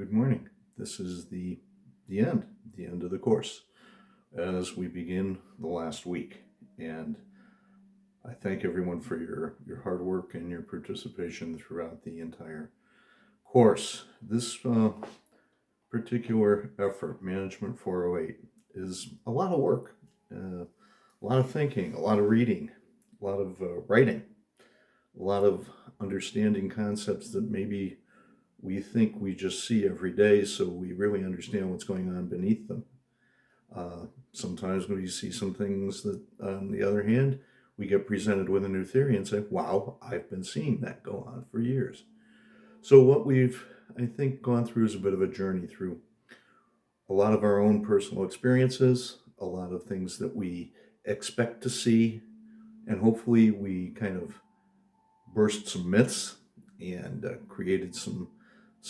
Good morning. This is the end of the course as we begin the last week. And I thank everyone for your hard work and your participation throughout the entire course. This particular effort, Management 408, is a lot of work, a lot of thinking, a lot of reading, a lot of writing, a lot of understanding concepts that maybe we think we just see every day, so we really understand what's going on beneath them. Sometimes we see some things that, on the other hand, we get presented with a new theory and say, wow, I've been seeing that go on for years. So, what we've, I think, gone through is a bit of a journey through a lot of our own personal experiences, a lot of things that we expect to see, and hopefully we kind of burst some myths and created some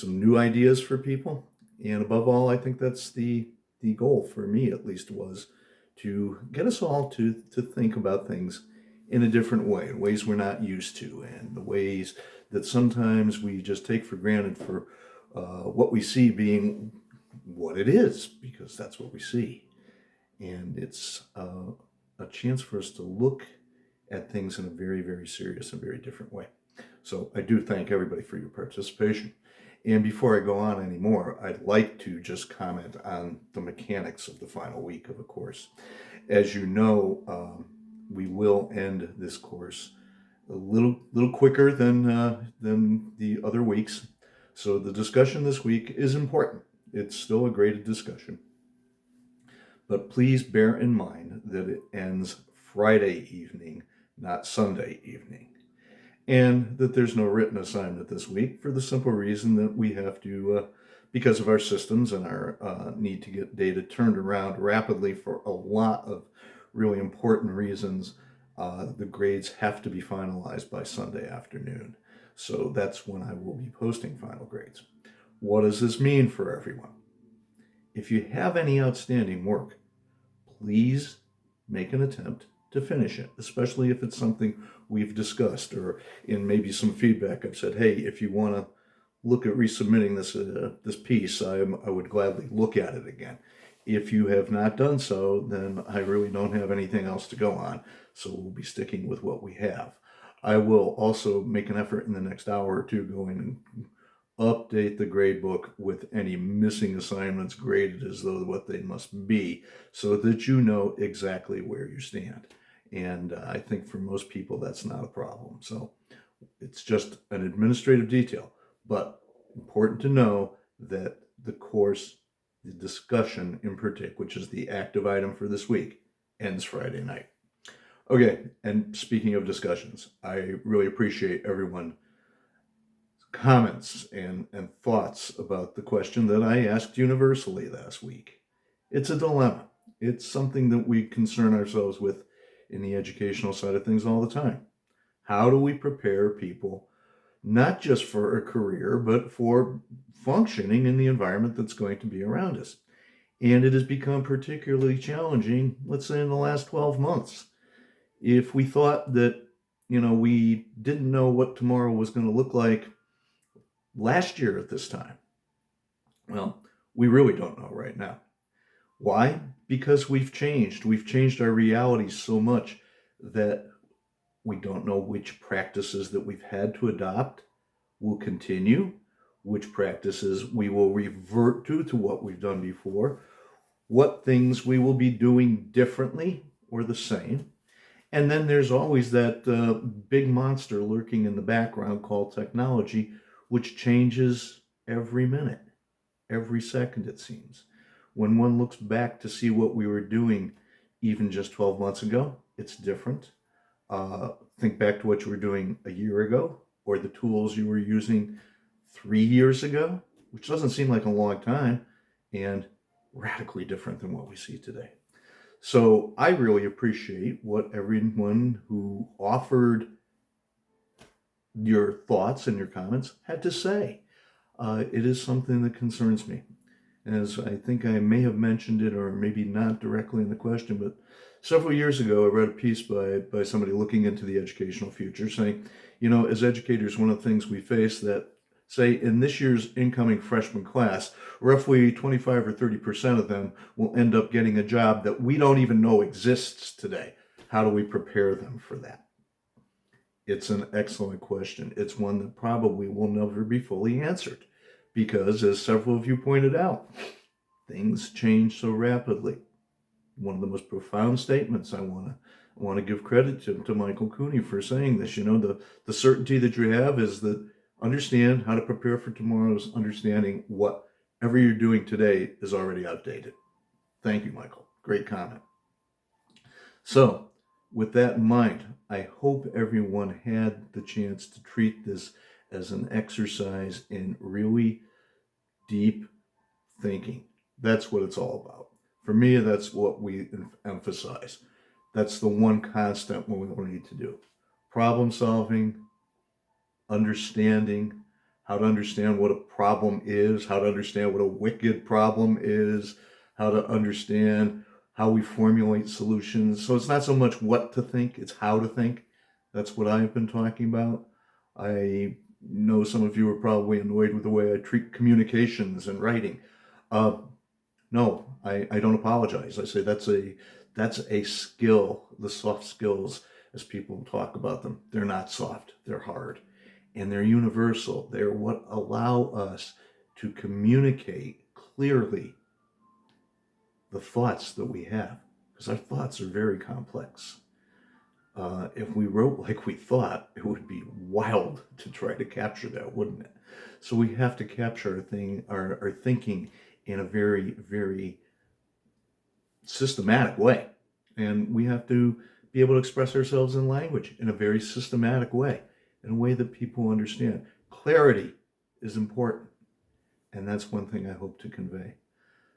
new ideas for people. And above all, I think that's the goal for me, at least, was to get us all to think about things in a different way, in ways we're not used to, and the ways that sometimes we just take for granted for what we see being what it is, because that's what we see. And it's a chance for us to look at things in a very, very serious and very different way. So I do thank everybody for your participation. And before I go on anymore, I'd like to just comment on the mechanics of the final week of a course. As you know, we will end this course a little quicker than the other weeks. So the discussion this week is important. It's still a graded discussion. But please bear in mind that it ends Friday evening, not Sunday evening. And that there's no written assignment this week for the simple reason that we have to, because of our systems and our need to get data turned around rapidly for a lot of really important reasons, the grades have to be finalized by Sunday afternoon. So that's when I will be posting final grades. What does this mean for everyone? If you have any outstanding work, please make an attempt to finish it, especially if it's something we've discussed, or in maybe some feedback I've said, hey, if you want to look at resubmitting this piece, I would gladly look at it again. If you have not done so, then I really don't have anything else to go on, so we'll be sticking with what we have. I will also make an effort in the next hour or two go in and update the grade book with any missing assignments graded as though what they must be, so that you know exactly where you stand. And I think for most people that's not a problem. So it's just an administrative detail, but important to know that the course, the discussion in particular, which is the active item for this week, ends Friday night. Okay, and speaking of discussions, I really appreciate everyone comments and thoughts about the question that I asked universally last week. It's a dilemma. It's something that we concern ourselves with in the educational side of things all the time. How do we prepare people not just for a career, but for functioning in the environment that's going to be around us? And it has become particularly challenging, let's say, in the last 12 months. If we thought that, we didn't know what tomorrow was going to look like last year at this time, well, we really don't know right now. Why? Because we've changed. We've changed our reality so much that we don't know which practices that we've had to adopt will continue, which practices we will revert to what we've done before, what things we will be doing differently or the same. And then there's always that big monster lurking in the background called technology, which changes every minute, every second, it seems. When one looks back to see what we were doing even just 12 months ago, it's different. Think back to what you were doing a year ago, or the tools you were using 3 years ago, which doesn't seem like a long time, and radically different than what we see today. So I really appreciate what everyone who offered your thoughts and your comments had to say. It is something that concerns me. As I think I may have mentioned it, or maybe not directly in the question, but several years ago, I read a piece by somebody looking into the educational future saying, as educators, one of the things we face that say in this year's incoming freshman class, roughly 25 or 30% of them will end up getting a job that we don't even know exists today. How do we prepare them for that? It's an excellent question. It's one that probably will never be fully answered because, as several of you pointed out, things change so rapidly. One of the most profound statements I want to give credit to Michael Cooney for saying this. You know, the certainty that you have is that understand how to prepare for tomorrow's understanding whatever you're doing today is already outdated. Thank you, Michael. Great comment. So, with that in mind, I hope everyone had the chance to treat this as an exercise in really deep thinking. That's what it's all about. For me, that's what we emphasize. That's the one constant we need to do. Problem solving, understanding, how to understand what a problem is, how to understand what a wicked problem is, how to understand how we formulate solutions. So it's not so much what to think, it's how to think. That's what I've been talking about. I know some of you are probably annoyed with the way I treat communications and writing. No, I don't apologize. I say that's a skill, the soft skills as people talk about them. They're not soft, they're hard. And they're universal. They're what allow us to communicate clearly the thoughts that we have, because our thoughts are very complex. If we wrote like we thought, it would be wild to try to capture that, wouldn't it? So we have to capture our thinking in a very, very systematic way. And we have to be able to express ourselves in language in a very systematic way, in a way that people understand. Clarity is important. And that's one thing I hope to convey.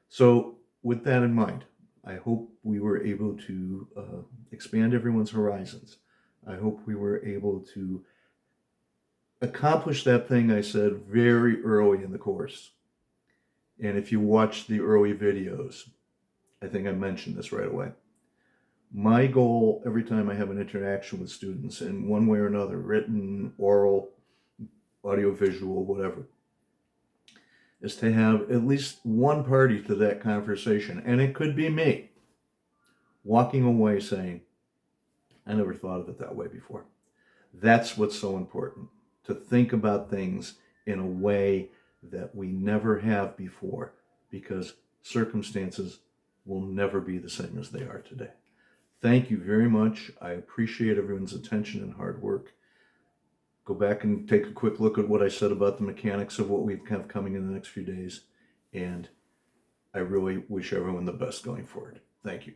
So with that in mind, I hope we were able to expand everyone's horizons. I hope we were able to accomplish that thing I said very early in the course. And if you watch the early videos, I think I mentioned this right away. My goal every time I have an interaction with students in one way or another, written, oral, audiovisual, whatever, is to have at least one party to that conversation, and it could be me, walking away saying, I never thought of it that way before. That's what's so important, to think about things in a way that we never have before, because circumstances will never be the same as they are today. Thank you very much. I appreciate everyone's attention and hard work. Go back and take a quick look at what I said about the mechanics of what we have coming in the next few days. And I really wish everyone the best going forward. Thank you.